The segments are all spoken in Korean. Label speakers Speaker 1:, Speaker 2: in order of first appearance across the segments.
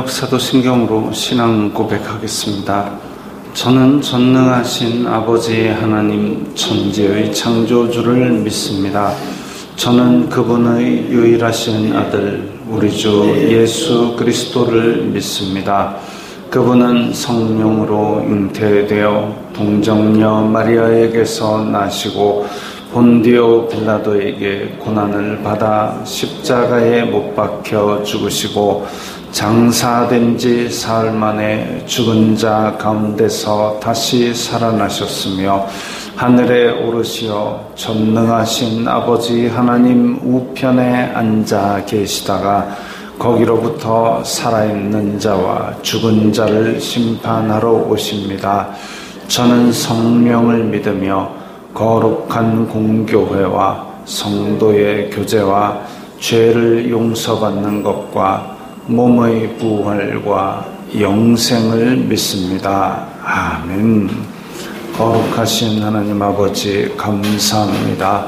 Speaker 1: 구약 사도신경으로 신앙 고백하겠습니다. 저는 전능하신 아버지 하나님 천지의 창조주를 믿습니다. 저는 그분의 유일하신 아들 우리 주 예수 그리스도를 믿습니다. 그분은 성령으로 잉태되어 동정녀 마리아에게서 나시고 본디오 빌라도에게 고난을 받아 십자가에 못 박혀 죽으시고 장사된 지 사흘 만에 죽은 자 가운데서 다시 살아나셨으며 하늘에 오르시어 전능하신 아버지 하나님 우편에 앉아 계시다가 거기로부터 살아있는 자와 죽은 자를 심판하러 오십니다. 저는 성령을 믿으며 거룩한 공교회와 성도의 교제와 죄를 용서받는 것과 몸의 부활과 영생을 믿습니다. 아멘. 거룩하신 하나님 아버지 감사합니다.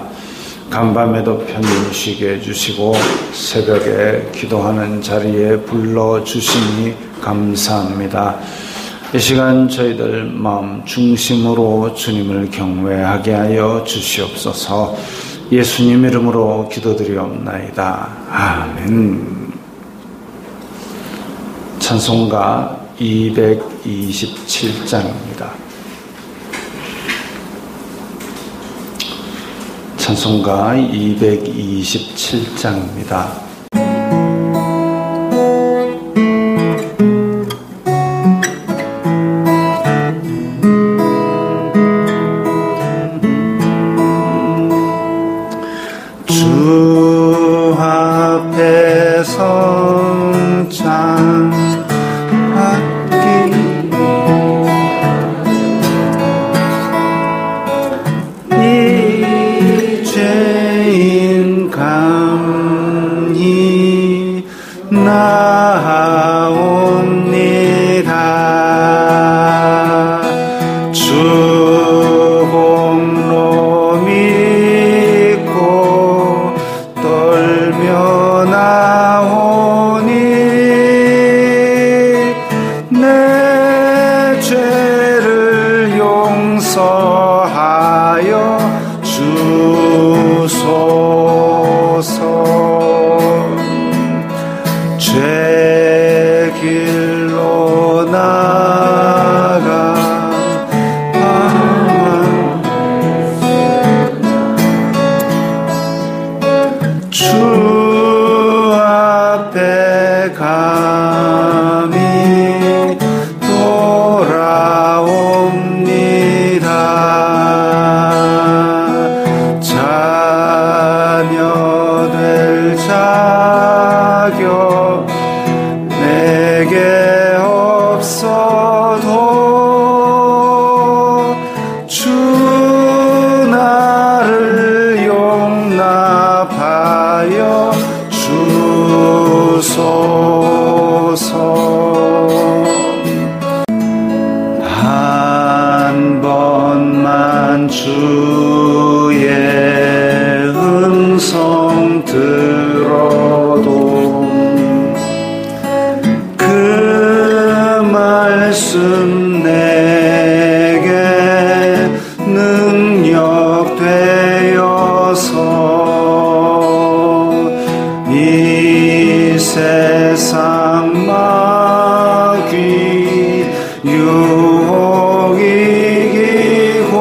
Speaker 1: 간밤에도 편히 쉬게 해주시고 새벽에 기도하는 자리에 불러주시니 감사합니다. 이 시간 저희들 마음 중심으로 주님을 경외하게 하여 주시옵소서. 예수님 이름으로 기도드리옵나이다. 아멘. 찬송가 227장입니다. 찬송가 227장입니다.
Speaker 2: 주 앞에서 이 죄인 감히 나옵니다. 주 공로 믿고 떨며 나오니 내 죄를 용서하여 주소서. 죄 길로 나가 주 앞에 감히 돌아옵니다. 자녀 될 자격 내게 없어도 주 나를 용납하여 주소서. 한 번만 주의 음성 들어도 그 말씀 내게 능력 되어서 이 세상 마귀 유혹 이기고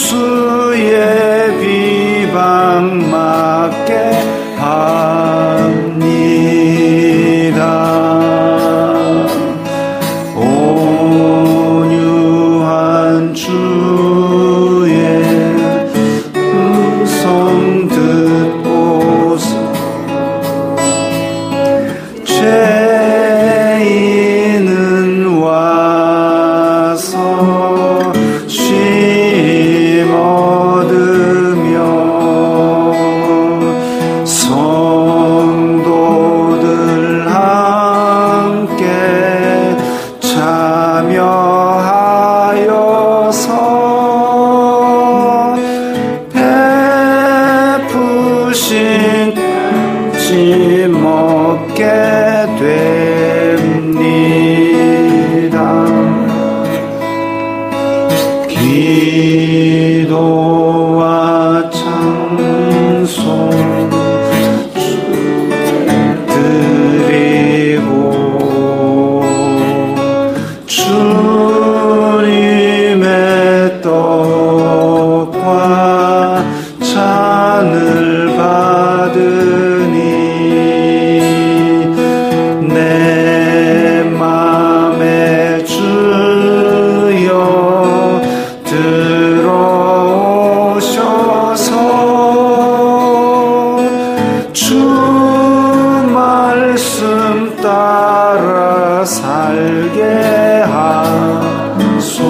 Speaker 2: 원수의 비방 맞게 합니다. 온유한 주의 음성 듣고서 죄인은 와서 쉼 얻으며 성도들 함께 참여하여서 기도와 찬송 드리고 주님의 떡과 잔을 받으니 내 맘에 주여 들어오셔서 주 말씀 따라 살게 하소서.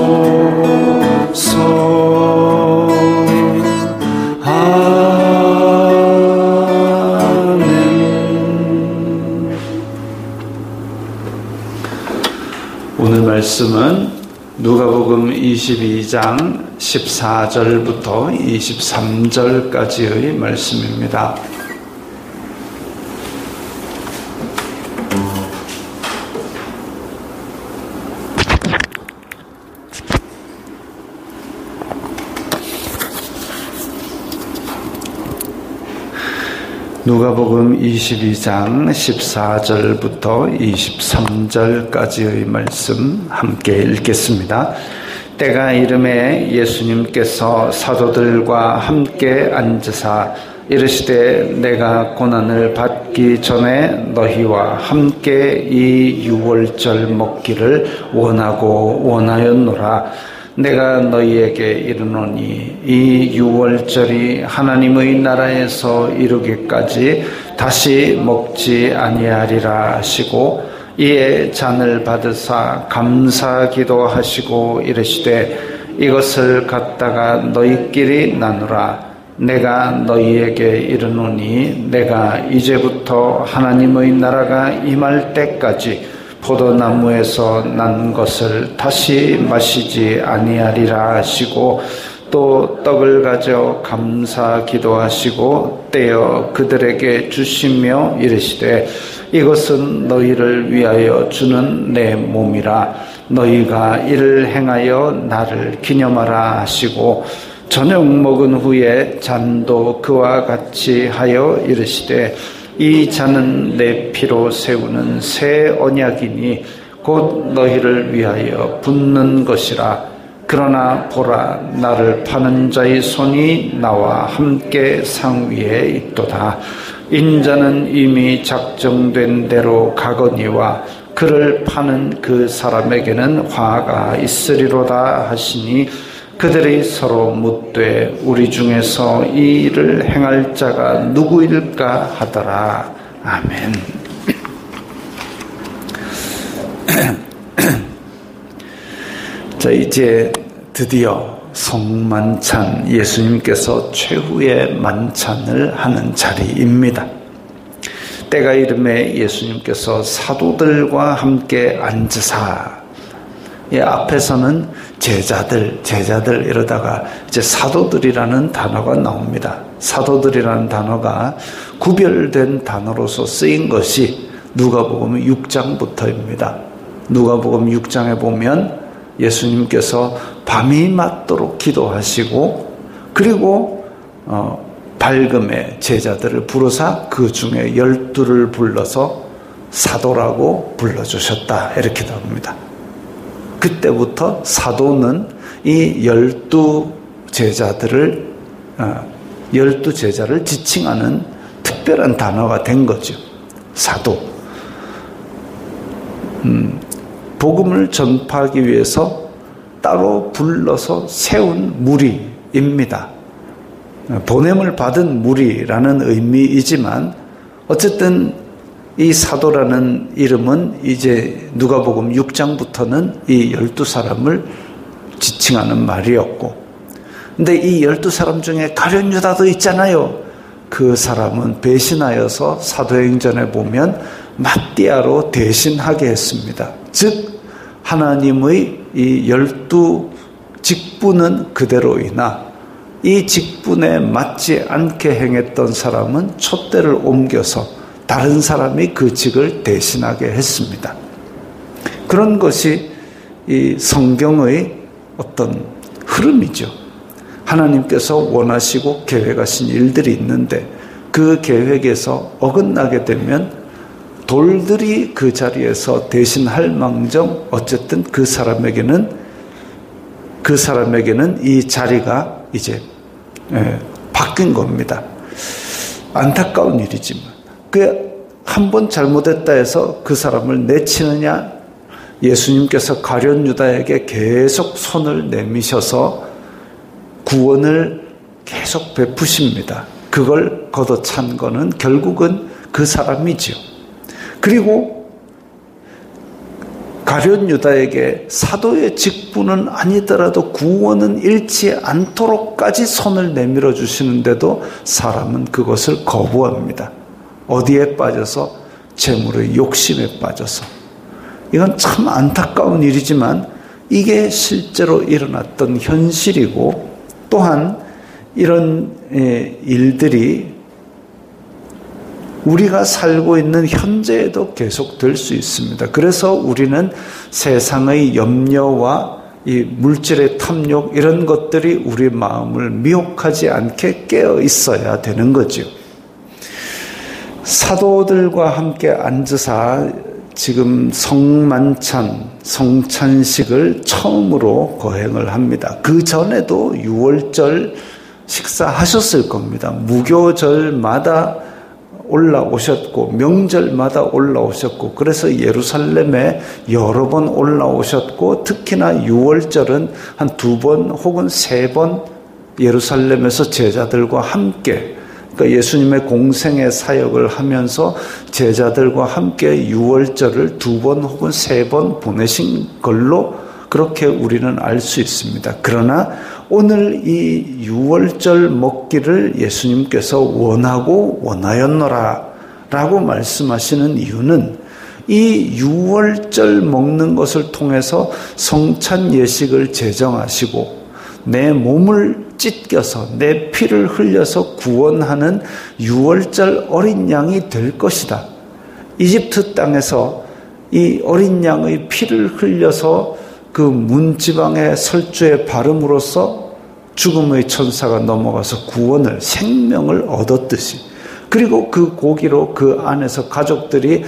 Speaker 2: 아멘.
Speaker 1: 오늘 말씀은 누가복음 22장 14절부터 23절까지의 말씀입니다. 누가복음 22장 14절부터 23절까지의 말씀 함께 읽겠습니다. 때가 이름에 예수님께서 사도들과 함께 앉으사 이르시되 내가 고난을 받기 전에 너희와 함께 이 유월절 먹기를 원하고 원하였노라. 내가 너희에게 이르노니 이 유월절이 하나님의 나라에서 이루기까지 다시 먹지 아니하리라 하시고 이에 잔을 받으사 감사기도 하시고 이르시되 이것을 갖다가 너희끼리 나누라. 내가 너희에게 이르노니 내가 이제부터 하나님의 나라가 임할 때까지 포도나무에서 난 것을 다시 마시지 아니하리라 하시고 또 떡을 가져 감사 기도하시고 떼어 그들에게 주시며 이르시되 이것은 너희를 위하여 주는 내 몸이라. 너희가 이를 행하여 나를 기념하라 하시고 저녁 먹은 후에 잔도 그와 같이 하여 이르시되 이 잔은 내 피로 세우는 새 언약이니 곧 너희를 위하여 붓는 것이라. 그러나 보라, 나를 파는 자의 손이 나와 함께 상위에 있도다. 인자는 이미 작정된 대로 가거니와 그를 파는 그 사람에게는 화가 있으리로다 하시니 그들이 서로 묻되 우리 중에서 이 일을 행할 자가 누구일까 하더라. 아멘. 자, 이제 드디어 성만찬, 예수님께서 최후의 만찬을 하는 자리입니다. 때가 이름에 예수님께서 사도들과 함께 앉으사, 앞에서는 제자들 이러다가 이제 사도들이라는 단어가 나옵니다. 사도들이라는 단어가 구별된 단어로서 쓰인 것이 누가복음 6장부터입니다. 누가복음 6장에 보면 예수님께서 밤이 맞도록 기도하시고 그리고 밝음에 제자들을 부르사 그 중에 12를 불러서 사도라고 불러주셨다, 이렇게 나옵니다. 그때부터 사도는 이 12제자들을 12제자를 지칭하는 특별한 단어가 된 거죠. 사도. 복음을 전파하기 위해서 따로 불러서 세운 무리입니다. 보냄을 받은 무리라는 의미이지만 어쨌든 이 사도라는 이름은 이제 누가복음 6장부터는 이 12사람을 지칭하는 말이었고, 근데 이 12사람 중에 가룟 유다도 있잖아요. 그 사람은 배신하여서 사도행전에 보면 마띠아로 대신하게 했습니다. 즉 하나님의 이 12 직분은 그대로이나 이 직분에 맞지 않게 행했던 사람은 촛대를 옮겨서 다른 사람이 그 직을 대신하게 했습니다. 그런 것이 이 성경의 어떤 흐름이죠. 하나님께서 원하시고 계획하신 일들이 있는데 그 계획에서 어긋나게 되면 돌들이 그 자리에서 대신할 망정 어쨌든 그 사람에게는 이 자리가 이제 바뀐 겁니다. 안타까운 일이지만 한 번 잘못했다 해서 그 사람을 내치느냐, 예수님께서 가룟 유다에게 계속 손을 내미셔서 구원을 계속 베푸십니다. 그걸 걷어찬 거는 결국은 그 사람이지요. 그리고 가룟 유다에게 사도의 직분은 아니더라도 구원은 잃지 않도록까지 손을 내밀어 주시는데도 사람은 그것을 거부합니다. 어디에 빠져서? 재물의 욕심에 빠져서. 이건 참 안타까운 일이지만 이게 실제로 일어났던 현실이고, 또한 이런 일들이 우리가 살고 있는 현재에도 계속될 수 있습니다. 그래서 우리는 세상의 염려와 이 물질의 탐욕 이런 것들이 우리 마음을 미혹하지 않게 깨어 있어야 되는 거죠. 사도들과 함께 앉으사 지금 성찬식을 처음으로 거행을 합니다. 그 전에도 6월절 식사하셨을 겁니다. 무교절마다 올라오셨고 명절마다 올라오셨고, 그래서 예루살렘에 여러 번 올라오셨고, 특히나 6월절은 한 2번 혹은 3번 예루살렘에서 제자들과 함께, 그러니까 예수님의 공생의 사역을 하면서 제자들과 함께 6월절을 2번 혹은 3번 보내신 걸로 그렇게 우리는 알 수 있습니다. 그러나 오늘 이 6월절 먹기를 예수님께서 원하였노라 라고 말씀하시는 이유는, 이 6월절 먹는 것을 통해서 성찬 예식을 제정하시고 내 몸을 찢겨서 내 피를 흘려서 구원하는 6월절 어린 양이 될 것이다. 이집트 땅에서 이 어린 양의 피를 흘려서 그 문지방의 설주에 바름으로써 죽음의 천사가 넘어가서 구원을, 생명을 얻었듯이, 그리고 그 고기로 그 안에서 가족들이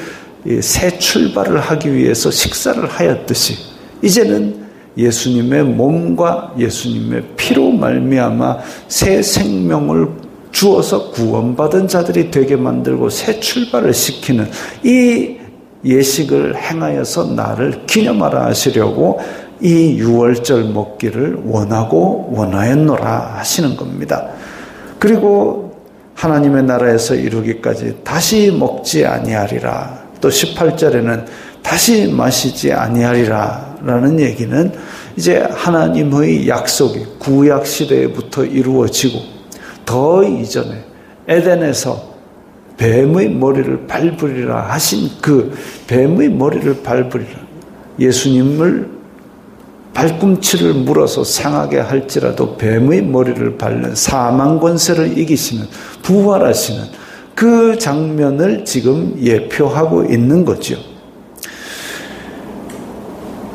Speaker 1: 새 출발을 하기 위해서 식사를 하였듯이, 이제는 예수님의 몸과 예수님의 피로 말미암아 새 생명을 주어서 구원받은 자들이 되게 만들고 새 출발을 시키는 이 예식을 행하여서 나를 기념하라 하시려고 이 6월절 먹기를 원하였노라 하시는 겁니다. 그리고 하나님의 나라에서 이루기까지 다시 먹지 아니하리라, 또 18절에는 다시 마시지 아니하리라 라는 얘기는 이제 하나님의 약속이 구약 시대부터 이루어지고, 더 이전에 에덴에서 뱀의 머리를 밟으리라 하신 그 뱀의 머리를 밟으리라, 예수님을 발꿈치를 물어서 상하게 할지라도 뱀의 머리를 밟는 사망 권세를 이기시는, 부활하시는 그 장면을 지금 예표하고 있는 거죠.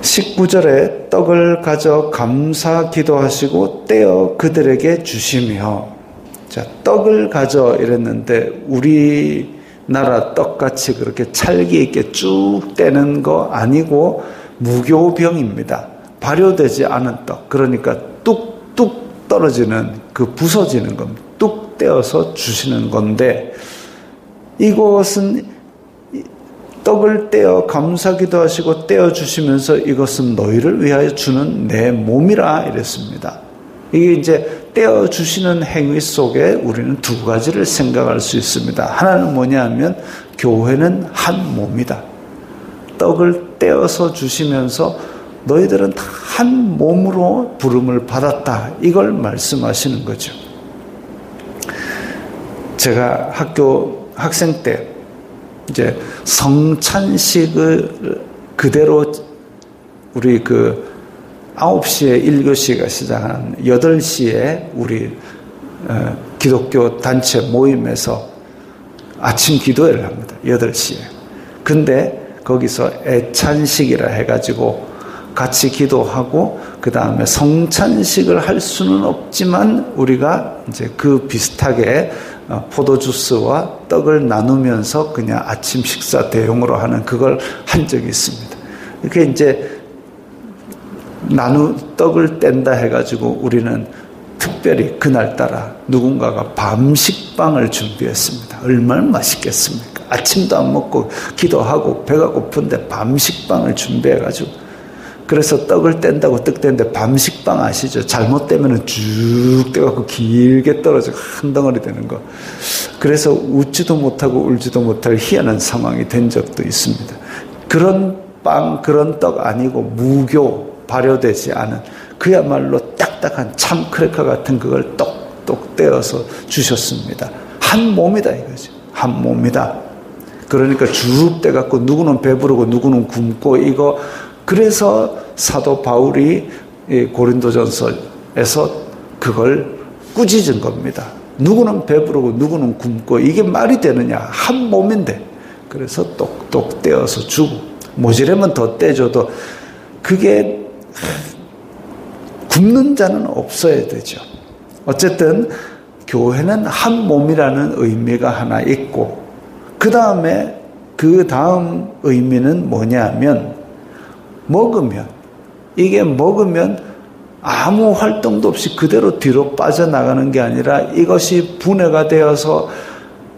Speaker 1: 19절에 떡을 가져 감사 기도하시고 떼어 그들에게 주시며, 자, 떡을 가져 이랬는데 우리나라 떡같이 그렇게 찰기 있게 쭉 떼는 거 아니고 무교병입니다. 발효되지 않은 떡, 그러니까 뚝뚝 떨어지는, 그 부서지는 겁니다. 뚝 떼어서 주시는 건데, 이것은 떡을 떼어 감사기도 하시고 떼어 주시면서 이것은 너희를 위하여 주는 내 몸이라 이랬습니다. 이게 이제 떼어 주시는 행위 속에 우리는 두 가지를 생각할 수 있습니다. 하나는 뭐냐 하면 교회는 한 몸이다. 떡을 떼어서 주시면서 너희들은 다 한 몸으로 부름을 받았다. 이걸 말씀하시는 거죠. 제가 학생 때 이제 성찬식을 그대로 우리 9시에 1교시가 시작한 8시에 우리 기독교 단체 모임에서 아침 기도회를 합니다. 8시에. 근데 거기서 애찬식이라 해가지고 같이 기도하고 그 다음에 성찬식을 할 수는 없지만 우리가 이제 그 비슷하게 포도주스와 떡을 나누면서 그냥 아침 식사 대용으로 하는 그걸 한 적이 있습니다. 이렇게 이제 떡을 뗀다 해가지고 우리는 특별히 그날따라 누군가가 밤식빵을 준비했습니다. 얼마나 맛있겠습니까? 아침도 안 먹고 기도하고 배가 고픈데 밤식빵을 준비해가지고 그래서 떡을 뗀다고 떡 뗀데 밤식빵 아시죠? 잘못 떼면은 쭉 떼갖고 길게 떨어져 한 덩어리 되는 거. 그래서 웃지도 못하고 울지도 못할 희한한 상황이 된 적도 있습니다. 그런 빵, 그런 떡 아니고 무교, 발효되지 않은 그야말로 딱딱한 참 크래커 같은 그걸 똑똑 떼어서 주셨습니다. 한 몸이다 이거죠. 한 몸이다. 그러니까 쭉 떼갖고 누구는 배부르고 누구는 굶고 이거 그래서 사도 바울이 고린도전서에서 그걸 꾸짖은 겁니다. 누구는 배부르고 누구는 굶고 이게 말이 되느냐. 한 몸인데. 그래서 똑똑 떼어서 주고 모자라면 더 떼줘도 그게 굶는 자는 없어야 되죠. 어쨌든 교회는 한 몸이라는 의미가 하나 있고 그 다음 의미는 뭐냐면 먹으면 아무 활동도 없이 그대로 뒤로 빠져나가는 게 아니라 이것이 분해가 되어서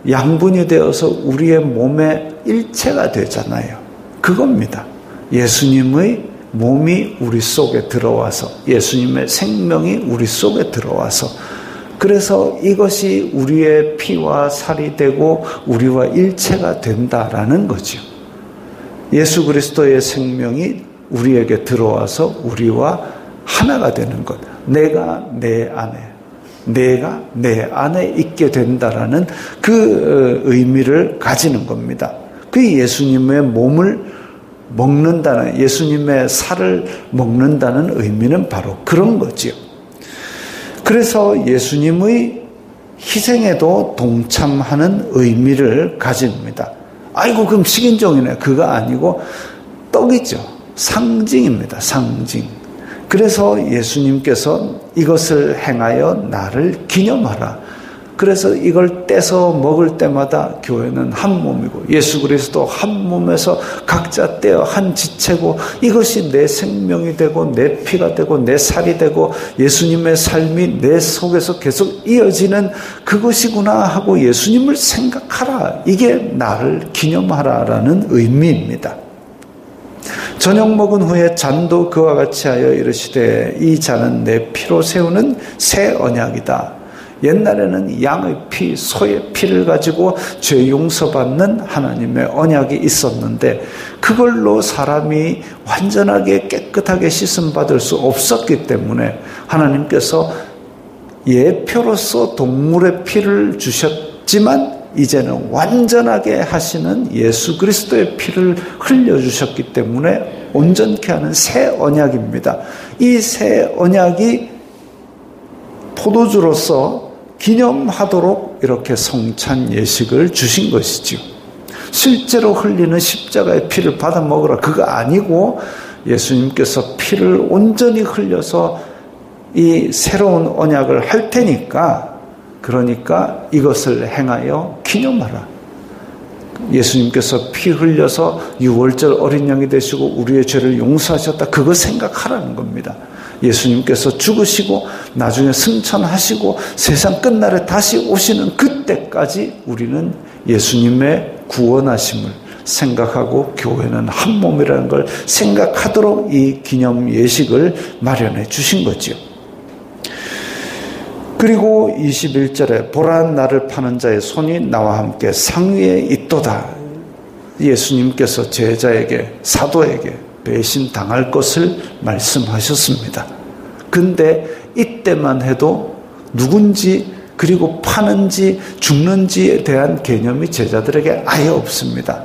Speaker 1: 양분이 되어서 우리의 몸의 일체가 되잖아요. 그겁니다. 예수님의 몸이 우리 속에 들어와서 예수님의 생명이 우리 속에 들어와서 그래서 이것이 우리의 피와 살이 되고 우리와 일체가 된다라는 거죠. 예수 그리스도의 생명이 우리에게 들어와서 우리와 하나가 되는 것. 내가 내 안에 있게 된다라는 그 의미를 가지는 겁니다. 그 예수님의 몸을 먹는다는, 예수님의 살을 먹는다는 의미는 바로 그런 거지요. 그래서 예수님의 희생에도 동참하는 의미를 가집니다. 아이고 그럼 식인종이네. 그거 아니고 떡이죠. 상징입니다. 상징. 그래서 예수님께서 이것을 행하여 나를 기념하라. 그래서 이걸 떼서 먹을 때마다 교회는 한 몸이고 예수 그리스도 한 몸에서 각자 떼어 한 지체고 이것이 내 생명이 되고 내 피가 되고 내 살이 되고 예수님의 삶이 내 속에서 계속 이어지는 그것이구나 하고 예수님을 생각하라. 이게 나를 기념하라라는 의미입니다. 저녁 먹은 후에 잔도 그와 같이 하여 이르시되 이 잔은 내 피로 세우는 새 언약이다. 옛날에는 양의 피, 소의 피를 가지고 죄 용서받는 하나님의 언약이 있었는데 그걸로 사람이 완전하게 깨끗하게 씻음받을 수 없었기 때문에 하나님께서 예표로서 동물의 피를 주셨지만 이제는 완전하게 하시는 예수 그리스도의 피를 흘려주셨기 때문에 온전케 하는 새 언약입니다. 이 새 언약이 포도주로서 기념하도록 이렇게 성찬 예식을 주신 것이죠. 실제로 흘리는 십자가의 피를 받아 먹으라 그거 아니고 예수님께서 피를 온전히 흘려서 이 새로운 언약을 할 테니까 그러니까 이것을 행하여 기념하라. 예수님께서 피 흘려서 유월절 어린 양이 되시고 우리의 죄를 용서하셨다. 그거 생각하라는 겁니다. 예수님께서 죽으시고 나중에 승천하시고 세상 끝날에 다시 오시는 그때까지 우리는 예수님의 구원하심을 생각하고 교회는 한 몸이라는 걸 생각하도록 이 기념 예식을 마련해 주신 거지요. 그리고 21절에 보라 나를 파는 자의 손이 나와 함께 상위에 있도다. 예수님께서 제자에게 사도에게 배신당할 것을 말씀하셨습니다. 근데 이때만 해도 누군지 그리고 파는지 죽는지에 대한 개념이 제자들에게 아예 없습니다.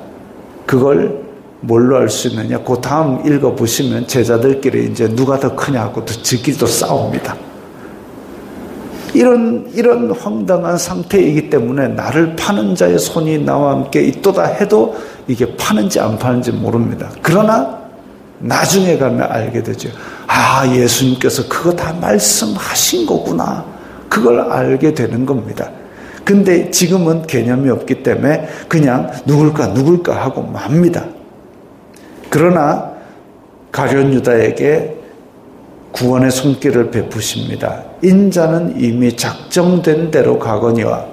Speaker 1: 그걸 뭘로 알 수 있느냐? 그 다음 읽어보시면 제자들끼리 이제 누가 더 크냐고 지끼리 또 싸웁니다. 이런 황당한 상태이기 때문에 나를 파는 자의 손이 나와 함께 있도다 해도 이게 파는지 안 파는지 모릅니다. 그러나 나중에 가면 알게 되죠. 아, 예수님께서 그거 다 말씀하신 거구나. 그걸 알게 되는 겁니다. 근데 지금은 개념이 없기 때문에 그냥 누굴까 하고 맙니다. 그러나 가룟 유다에게 구원의 손길을 베푸십니다. 인자는 이미 작정된 대로 가거니와,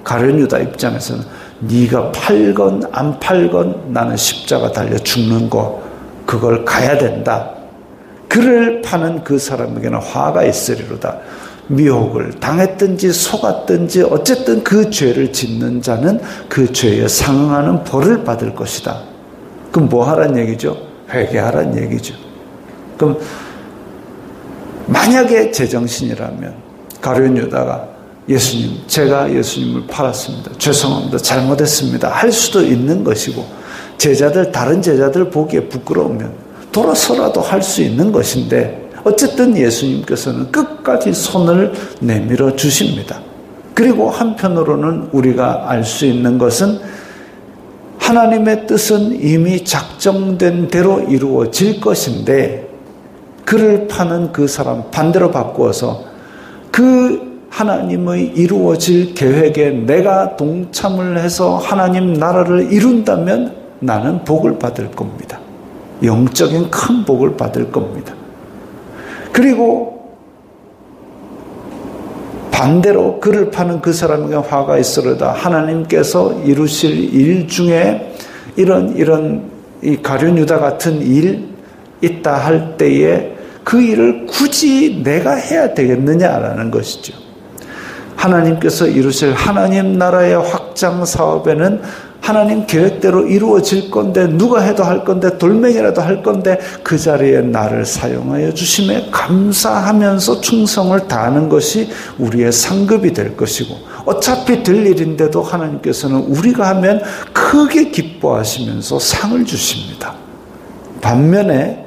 Speaker 1: 가룟 유다 입장에서는 네가 팔건 안 팔건 나는 십자가 달려 죽는 거 그걸 가야 된다. 그를 파는 그 사람에게는 화가 있으리로다. 미혹을 당했든지 속았든지 어쨌든 그 죄를 짓는 자는 그 죄에 상응하는 벌을 받을 것이다. 그럼 뭐 하란 얘기죠? 회개하란 얘기죠. 그럼 만약에 제정신이라면 가룟 유다가 예수님, 제가 예수님을 팔았습니다. 죄송합니다. 잘못했습니다. 할 수도 있는 것이고, 다른 제자들 보기에 부끄러우면 돌아서라도 할 수 있는 것인데, 어쨌든 예수님께서는 끝까지 손을 내밀어 주십니다. 그리고 한편으로는 우리가 알 수 있는 것은 하나님의 뜻은 이미 작정된 대로 이루어질 것인데, 그를 파는 그 사람 반대로 바꾸어서 그 하나님의 이루어질 계획에 내가 동참을 해서 하나님 나라를 이룬다면 나는 복을 받을 겁니다. 영적인 큰 복을 받을 겁니다. 그리고 반대로 그를 파는 그 사람에게 화가 있으려다 하나님께서 이루실 일 중에 이런 이 가룟 유다 같은 일 있다 할 때에 그 일을 굳이 내가 해야 되겠느냐라는 것이죠. 하나님께서 이루실 하나님 나라의 확장 사업에는 하나님 계획대로 이루어질 건데, 누가 해도 할 건데, 돌멩이라도 할 건데 그 자리에 나를 사용하여 주심에 감사하면서 충성을 다하는 것이 우리의 상급이 될 것이고, 어차피 될 일인데도 하나님께서는 우리가 하면 크게 기뻐하시면서 상을 주십니다. 반면에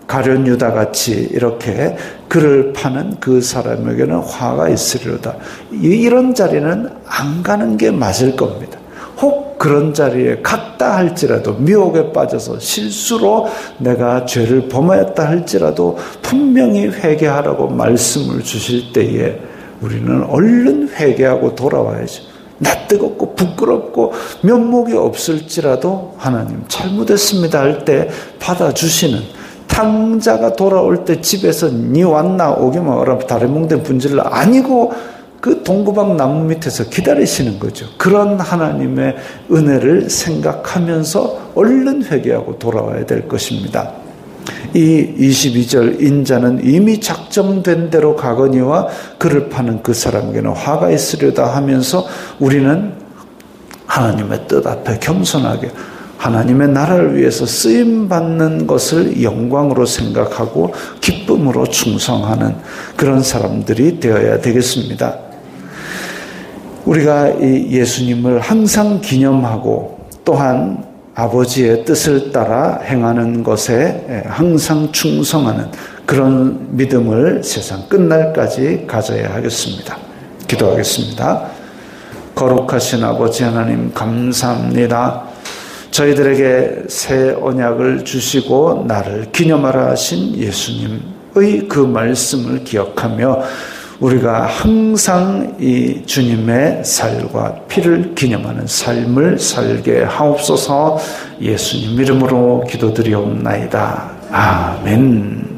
Speaker 1: 가룟 유다같이 이렇게 그를 파는 그 사람에게는 화가 있으리로다. 이런 자리는 안 가는 게 맞을 겁니다. 혹 그런 자리에 갔다 할지라도, 미혹에 빠져서 실수로 내가 죄를 범하였다 할지라도 분명히 회개하라고 말씀을 주실 때에 우리는 얼른 회개하고 돌아와야죠. 낯뜨겁고 부끄럽고 면목이 없을지라도 하나님 잘못했습니다 할 때 받아주시는, 탕자가 돌아올 때 집에서 니 왔나 오기만 오라 다른 몽된 분질러 아니고 그 동구박 나무 밑에서 기다리시는 거죠. 그런 하나님의 은혜를 생각하면서 얼른 회개하고 돌아와야 될 것입니다. 이 22절 인자는 이미 작정된 대로 가거니와 그를 파는 그 사람에게는 화가 있으려다 하면서 우리는 하나님의 뜻 앞에 겸손하게 하나님의 나라를 위해서 쓰임받는 것을 영광으로 생각하고 기쁨으로 충성하는 그런 사람들이 되어야 되겠습니다. 우리가 이 예수님을 항상 기념하고 또한 아버지의 뜻을 따라 행하는 것에 항상 충성하는 그런 믿음을 세상 끝날까지 가져야 하겠습니다. 기도하겠습니다. 거룩하신 아버지 하나님 감사합니다. 저희들에게 새 언약을 주시고 나를 기념하라 하신 예수님의 그 말씀을 기억하며 우리가 항상 이 주님의 살과 피를 기념하는 삶을 살게 하옵소서. 예수님 이름으로 기도드리옵나이다. 아멘.